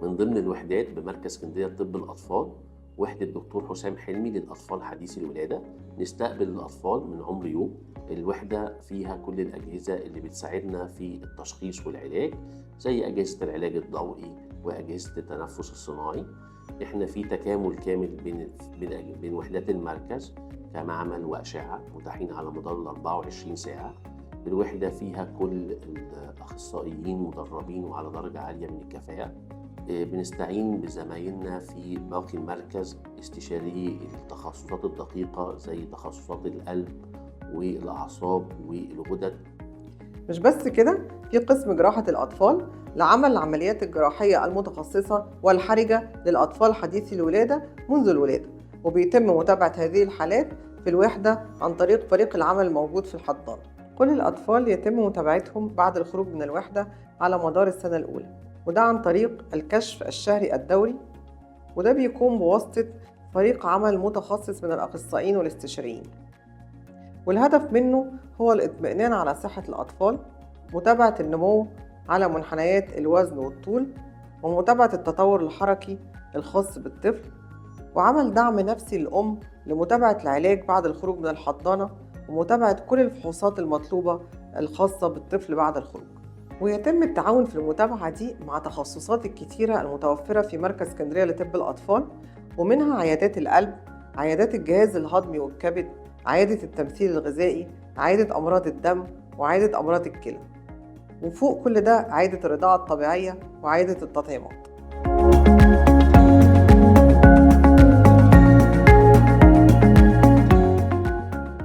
من ضمن الوحدات بمركز اسكندرية لطب الأطفال وحدة دكتور حسام حلمي للأطفال حديثي الولادة، نستقبل الأطفال من عمر يوم. الوحدة فيها كل الأجهزة اللي بتساعدنا في التشخيص والعلاج، زي أجهزة العلاج الضوئي وأجهزة التنفس الصناعي. إحنا في تكامل كامل بين وحدات المركز كمعمل وأشعة متاحين على مدار ال 24 ساعة. الوحدة فيها كل الأخصائيين مدربين وعلى درجة عالية من الكفاءة. بنستعين بزمايلنا في باقي المركز استشاري التخصصات الدقيقة زي تخصصات القلب والأعصاب والغدد. مش بس كده، في قسم جراحة الأطفال لعمل العمليات الجراحية المتخصصة والحرجة للأطفال حديثي الولادة منذ الولادة، وبيتم متابعة هذه الحالات في الوحدة عن طريق فريق العمل الموجود في الحضانة. كل الأطفال يتم متابعتهم بعد الخروج من الوحدة على مدار السنة الأولى، وده عن طريق الكشف الشهري الدوري، وده بيكون بواسطة فريق عمل متخصص من الأخصائيين والاستشاريين، والهدف منه هو الاطمئنان على صحة الأطفال، متابعة النمو على منحنيات الوزن والطول، ومتابعة التطور الحركي الخاص بالطفل، وعمل دعم نفسي للأم لمتابعة العلاج بعد الخروج من الحضانة، ومتابعة كل الفحوصات المطلوبة الخاصة بالطفل بعد الخروج. ويتم التعاون في المتابعة دي مع تخصصات الكتيرة المتوفرة في مركز اسكندرية لطب الأطفال، ومنها عيادات القلب، عيادات الجهاز الهضمي والكبد، عيادة التمثيل الغذائي، عيادة أمراض الدم، وعيادة أمراض الكلى، وفوق كل ده عيادة الرضاعة الطبيعية وعيادة التطعيمات.